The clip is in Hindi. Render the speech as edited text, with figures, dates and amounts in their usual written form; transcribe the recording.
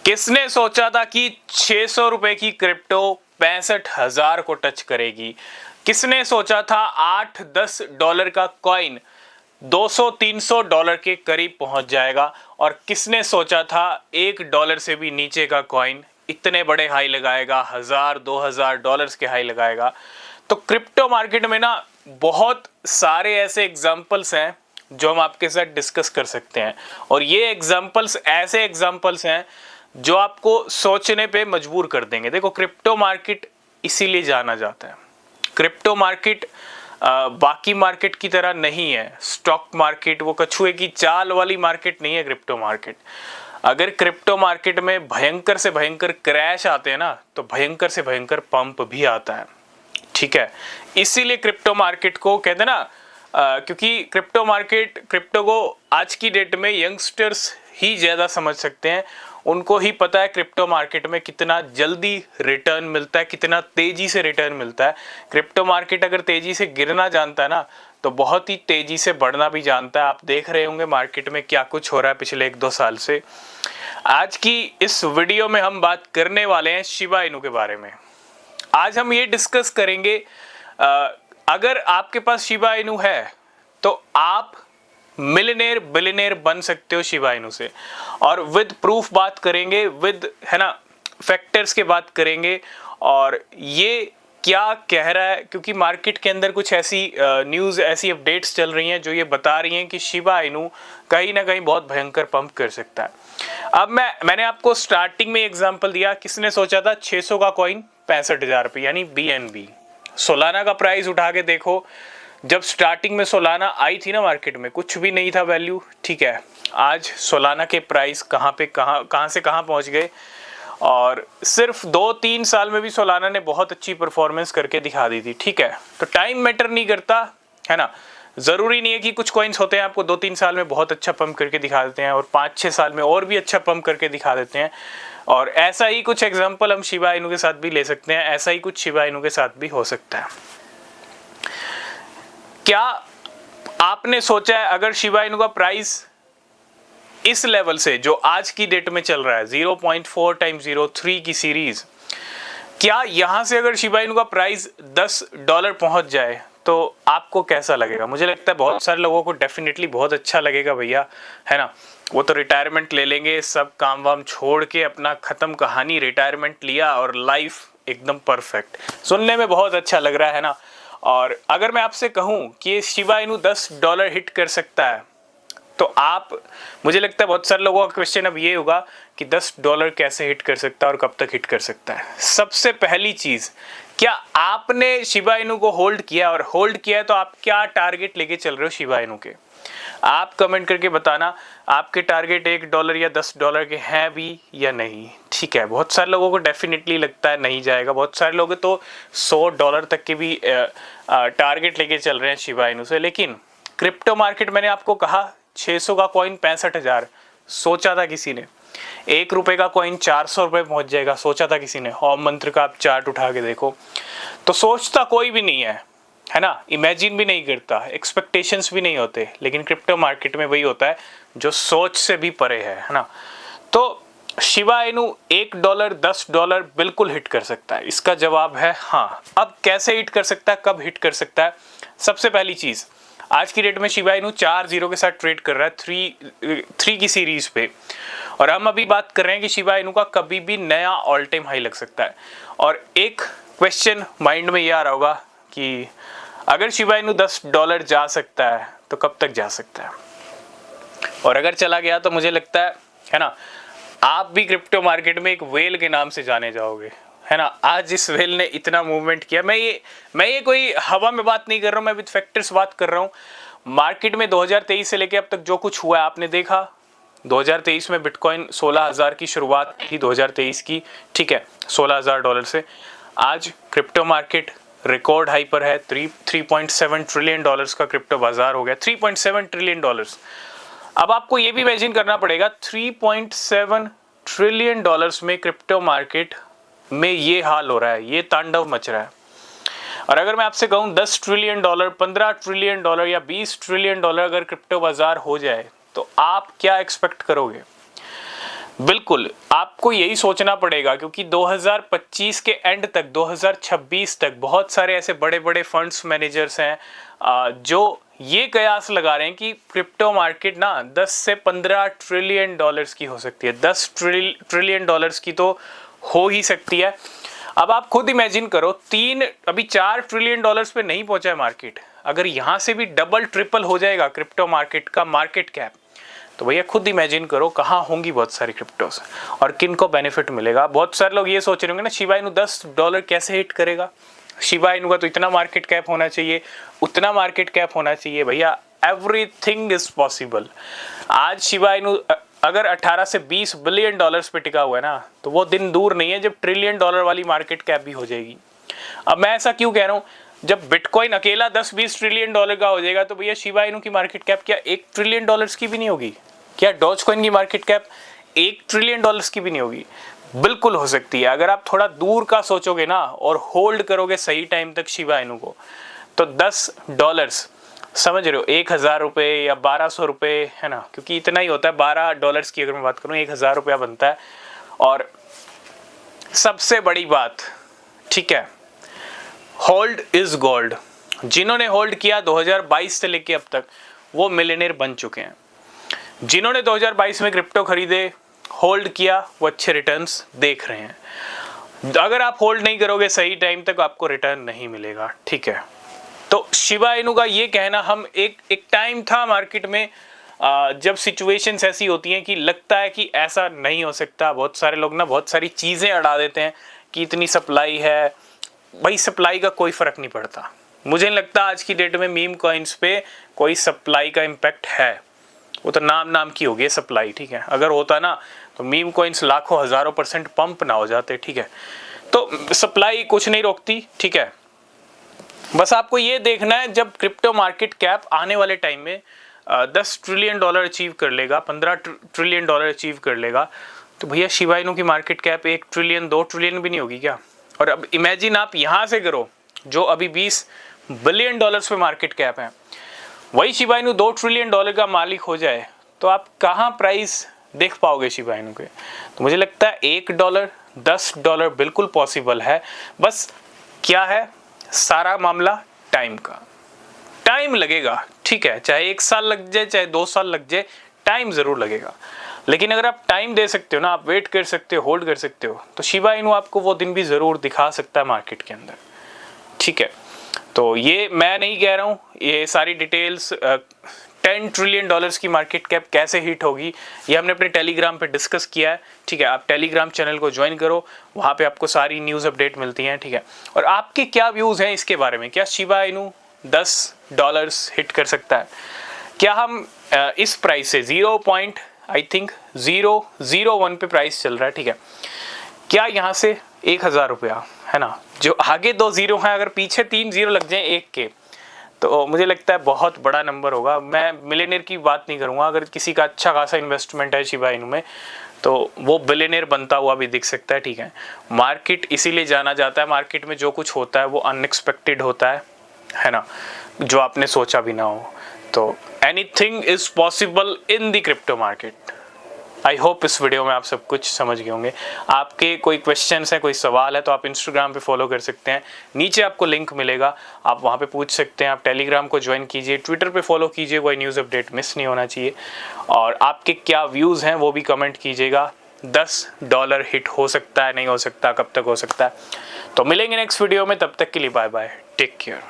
किसने सोचा था कि 600 रुपए की क्रिप्टो 65,000 को टच करेगी। किसने सोचा था 8-10 डॉलर का कॉइन 200-300 डॉलर के करीब पहुंच जाएगा। और किसने सोचा था $1 से भी नीचे का कॉइन इतने बड़े हाई लगाएगा, 1000-2000 डॉलर्स के हाई लगाएगा। तो क्रिप्टो मार्केट में ना बहुत सारे ऐसे एग्जाम्पल्स हैं जो हम आपके साथ डिस्कस कर सकते हैं। और ये एग्जाम्पल्स ऐसे एग्जाम्पल्स हैं जो आपको सोचने पे मजबूर कर देंगे। देखो, क्रिप्टो मार्केट इसीलिए जाना जाता है। क्रिप्टो मार्केट बाकी मार्केट की तरह नहीं है। स्टॉक मार्केट वो कछुए की चाल वाली मार्केट नहीं है क्रिप्टो मार्केट। अगर क्रिप्टो मार्केट में भयंकर से भयंकर क्रैश आते हैं ना, तो भयंकर से भयंकर पंप भी आता है। ठीक है, इसीलिए क्रिप्टो मार्केट को कहते हैं ना, क्योंकि क्रिप्टो को आज की डेट में यंगस्टर्स ही ज़्यादा समझ सकते हैं। उनको ही पता है क्रिप्टो मार्केट में कितना जल्दी रिटर्न मिलता है, कितना तेज़ी से रिटर्न मिलता है। क्रिप्टो मार्केट अगर तेज़ी से गिरना जानता है ना, तो बहुत ही तेज़ी से बढ़ना भी जानता है। आप देख रहे होंगे मार्केट में क्या कुछ हो रहा है पिछले 1-2 साल से। आज की इस वीडियो में हम बात करने वाले हैं शिबा इनू के बारे में। आज हम ये डिस्कस करेंगे, अगर आपके पास शिबा इनू है तो आप मिलियनेयर बिलियनेयर बन सकते हो शिबा इनू से। और विद प्रूफ बात करेंगे, विद है ना फैक्टर्स के बात करेंगे। और ये क्या कह रहा है, क्योंकि मार्केट के अंदर कुछ ऐसी न्यूज़, ऐसी अपडेट्स चल रही हैं जो ये बता रही हैं कि शिबा इनू कहीं ना कहीं बहुत भयंकर पंप कर सकता है। अब मैंने आपको स्टार्टिंग में एग्जांपल दिया, किसने सोचा था 600 का कॉइन 65,000 रुपये यानी BNB। सोलाना का प्राइस उठा के देखो, जब स्टार्टिंग में सोलाना आई थी ना मार्केट में कुछ भी नहीं था वैल्यू। ठीक है, आज सोलाना के प्राइस कहाँ से कहाँ पहुँच गए। और सिर्फ 2-3 साल में भी सोलाना ने बहुत अच्छी परफॉर्मेंस करके दिखा दी थी। ठीक है, तो टाइम मैटर नहीं करता, है ना। ज़रूरी नहीं है कि कुछ कॉइन्स होते हैं आपको 2-3 साल में बहुत अच्छा पंप करके दिखा देते हैं और 5-6 साल में और भी अच्छा पंप करके दिखा देते हैं। और ऐसा ही कुछ एग्जांपल हम शिबा इनू के साथ भी ले सकते हैं, ऐसा ही कुछ शिबा इनू के साथ भी हो सकता है। क्या आपने सोचा है अगर शिबा इनू का प्राइस इस लेवल से जो आज की डेट में चल रहा है 0.4 × 0.3 की सीरीज, क्या यहां से अगर शिबा इनू का प्राइस $10 पहुंच जाए तो आपको कैसा लगेगा? मुझे लगता है बहुत सारे लोगों को डेफिनेटली बहुत अच्छा लगेगा भैया, है ना। वो तो रिटायरमेंट ले लेंगे, सब काम वाम छोड़ के अपना खत्म कहानी, रिटायरमेंट लिया और लाइफ एकदम परफेक्ट। सुनने में बहुत अच्छा लग रहा है ना। और अगर मैं आपसे कहूं कि शिबा इनू $10 हिट कर सकता है, तो मुझे लगता है बहुत सारे लोगों का क्वेश्चन अब ये होगा कि $10 कैसे हिट कर सकता है और कब तक हिट कर सकता है। सबसे पहली चीज, क्या आपने शिबा इनू को होल्ड किया? और होल्ड किया है तो आप क्या टारगेट लेके चल रहे हो शिबा इनू के? आप कमेंट करके बताना आपके टारगेट $1 या $10 के हैं भी या नहीं। ठीक है, बहुत सारे लोगों को डेफिनेटली लगता है नहीं जाएगा, बहुत सारे लोग तो $100 तक के भी टारगेट लेके चल रहे हैं शिबा इनू से। लेकिन क्रिप्टो मार्केट, मैंने आपको कहा 600 का कॉइन 65,000 सोचा था किसी ने? ₹1 का कॉइन 400 रुपये पहुंच जाएगा, सोचा था किसी ने? ओम मंत्र का आप चार्ट उठा के देखो तो सोचता कोई भी नहीं है ना। इमेजिन भी नहीं करता, एक्सपेक्टेशंस भी नहीं होते। लेकिन क्रिप्टो मार्केट में वही होता है जो सोच से भी परे है ना। तो शिबा इनू $1 $10 बिल्कुल हिट कर सकता है। इसका जवाब है हाँ। अब कैसे हिट कर सकता है, कब हिट कर सकता है? सबसे पहली चीज, आज की डेट में शिबा इनू 4 0 के साथ ट्रेड कर रहा है 3 की सीरीज पे। और हम अभी बात कर रहे हैं कि शिबा इनू का कभी भी नया ऑल टाइम हाई लग सकता है। और एक क्वेश्चन माइंड में ये आ रहा होगा कि अगर शिबा इनू $10 जा सकता है तो कब तक जा सकता है? और अगर चला गया तो मुझे लगता है ना, आप भी क्रिप्टो मार्केट में एक वेल के नाम से जाने जाओगे, है ना। आज इस वेल ने इतना मूवमेंट किया। मैं ये कोई हवा में बात नहीं कर रहा हूँ, मैं विद फैक्टर्स बात कर रहा हूँ। मार्केट में 2023 से लेके अब तक जो कुछ हुआ है आपने देखा। 2023 में बिटकॉइन 16,000 की शुरुआत थी 2023 की, ठीक है, $16,000 से। आज क्रिप्टो मार्केट रिकॉर्ड हाई पर है। 3.7 ट्रिलियन डॉलर्स का क्रिप्टो बाजार हो गया। 3.7 ट्रिलियन डॉलर्स। अब आपको ये भी इमेजिन करना पड़ेगा 3.7 ट्रिलियन डॉलर्स में क्रिप्टो मार्केट में ये हाल हो रहा है, ये तांडव मच रहा है। और अगर मैं आपसे कहूँ 10 ट्रिलियन डॉलर, 15 ट्रिलियन डॉलर या 20 ट्रिलियन डॉलर अगर क्रिप्टो बाजार हो जाए तो आप क्या एक्सपेक्ट करोगे? बिल्कुल आपको यही सोचना पड़ेगा, क्योंकि 2025 के एंड तक 2026 तक बहुत सारे ऐसे बड़े बड़े फंड्स मैनेजर्स हैं जो ये कयास लगा रहे हैं कि क्रिप्टो मार्केट ना 10 से 15 ट्रिलियन डॉलर्स की हो सकती है। 10 ट्रिलियन डॉलर्स की तो हो ही सकती है। अब आप खुद इमेजिन करो, अभी 4 ट्रिलियन डॉलर्स पे नहीं पहुंचा है मार्केट, अगर यहां से भी डबल ट्रिपल हो जाएगा क्रिप्टो मार्केट का मार्केट कैप, तो भैया खुद इमेजिन करो कहाँ होंगी बहुत सारी क्रिप्टोस और किन को बेनिफिट मिलेगा। बहुत सारे लोग ये सोच रहे होंगे ना, शिबा इनू $10 कैसे हिट करेगा, शिबा इनू का तो इतना मार्केट कैप होना चाहिए, उतना मार्केट कैप होना चाहिए। भैया एवरीथिंग इज पॉसिबल। आज शिबा इनू अगर 18 से 20 बिलियन डॉलर्स पे टिका हुआ है ना, तो वो दिन दूर नहीं है जब ट्रिलियन डॉलर वाली मार्केट कैप भी हो जाएगी। अब मैं ऐसा क्यों कह रहा हूँ, जब बिटकॉइन अकेला 10-20 ट्रिलियन डॉलर का हो जाएगा तो भैया शिबा इनू की मार्केट कैप क्या 1 ट्रिलियन डॉलर्स की भी नहीं होगी? क्या डॉजकॉइन की मार्केट कैप 1 ट्रिलियन डॉलर्स की भी नहीं होगी? बिल्कुल हो सकती है। अगर आप थोड़ा दूर का सोचोगे ना और होल्ड करोगे सही टाइम तक शिबा इनू को, तो $10 समझ रहे हो, 1,000 रुपये या 1,200 रुपये है ना, क्योंकि इतना ही होता है। $12 की अगर मैं बात करूँ 1,000 रुपया बनता है। और सबसे बड़ी बात, ठीक है, होल्ड इज गोल्ड। जिन्होंने होल्ड किया 2022 से लेके अब तक, वो मिलियनेयर बन चुके हैं। जिन्होंने 2022 में क्रिप्टो खरीदे, होल्ड किया, वो अच्छे रिटर्न्स देख रहे हैं। अगर आप होल्ड नहीं करोगे सही टाइम तक, आपको रिटर्न नहीं मिलेगा, ठीक है। तो शिबा इनू का ये कहना, हम एक टाइम था मार्केट में जब सिचुएशंस ऐसी होती हैं कि लगता है कि ऐसा नहीं हो सकता। बहुत सारे लोग ना बहुत सारी चीज़ें अड़ा देते हैं कि इतनी सप्लाई है। भाई सप्लाई का कोई फ़र्क नहीं पड़ता। मुझे नहीं लगता आज की डेट में मीम कॉइन्स पे कोई सप्लाई का इम्पैक्ट है। वो तो नाम की होगी सप्लाई, ठीक है। अगर होता ना तो मीम कॉइन्स लाखों हज़ारों % पंप ना हो जाते, ठीक है। तो सप्लाई कुछ नहीं रोकती, ठीक है। बस आपको ये देखना है, जब क्रिप्टो मार्केट कैप आने वाले टाइम में 10 ट्रिलियन डॉलर अचीव कर लेगा, 15 ट्रिलियन डॉलर अचीव कर लेगा, तो भैया शिबा इनू की मार्केट कैप 1 ट्रिलियन 2 ट्रिलियन भी नहीं होगी क्या? और अब इमेजिन आप यहाँ से करो, जो अभी 20 बिलियन डॉलर्स पे मार्केट कैप है, वही शिबा इनू 2 ट्रिलियन डॉलर का मालिक हो जाए, तो आप कहाँ प्राइस देख पाओगे शिबा इनू के? तो मुझे लगता है $1 $10 बिल्कुल पॉसिबल है। बस क्या है सारा मामला, टाइम का। टाइम लगेगा, ठीक है, चाहे 1 साल लग जाए, चाहे 2 साल लग जाए, टाइम जरूर लगेगा। लेकिन अगर आप टाइम दे सकते हो ना, आप वेट कर सकते हो, होल्ड कर सकते हो, तो शिबा इनू आपको वो दिन भी जरूर दिखा सकता है मार्केट के अंदर, ठीक है। तो ये मैं नहीं कह रहा हूँ, ये सारी डिटेल्स 10 ट्रिलियन डॉलर्स की मार्केट कैप कैसे हिट होगी, ये हमने अपने टेलीग्राम पे डिस्कस किया है, ठीक है। आप टेलीग्राम चैनल को ज्वाइन करो, वहाँ पे आपको सारी न्यूज़ अपडेट मिलती हैं, ठीक है। और आपके क्या व्यूज़ हैं इसके बारे में? क्या शिबा इनू $10 हिट कर सकता है? क्या हम इस प्राइस से 0.001 पे प्राइस चल रहा है, ठीक है, क्या यहाँ से 1,000 रुपया है ना, जो आगे 2 जीरो हैं, अगर पीछे 3 जीरो लग जाए 1 के, तो मुझे लगता है बहुत बड़ा नंबर होगा। मैं मिलियनेयर की बात नहीं करूँगा, अगर किसी का अच्छा खासा इन्वेस्टमेंट है शिबा इनू में, तो वो बिलियनेयर बनता हुआ भी दिख सकता है, ठीक है। मार्केट इसीलिए जाना जाता है, मार्केट में जो कुछ होता है वो अनएक्सपेक्टेड होता है ना, जो आपने सोचा भी ना हो। तो anything is possible in the crypto market. I hope इस वीडियो में आप सब कुछ समझ गए होंगे। आपके कोई क्वेश्चंस हैं, कोई सवाल है, तो आप इंस्टाग्राम पे फॉलो कर सकते हैं, नीचे आपको लिंक मिलेगा, आप वहाँ पे पूछ सकते हैं। आप टेलीग्राम को ज्वाइन कीजिए, ट्विटर पे फॉलो कीजिए, कोई न्यूज़ अपडेट मिस नहीं होना चाहिए। और आपके क्या व्यूज़ हैं वो भी कमेंट कीजिएगा। $10 हिट हो सकता है, नहीं हो सकता, कब तक हो सकता है? तो मिलेंगे नेक्स्ट वीडियो में, तब तक के लिए बाय बाय, टेक केयर।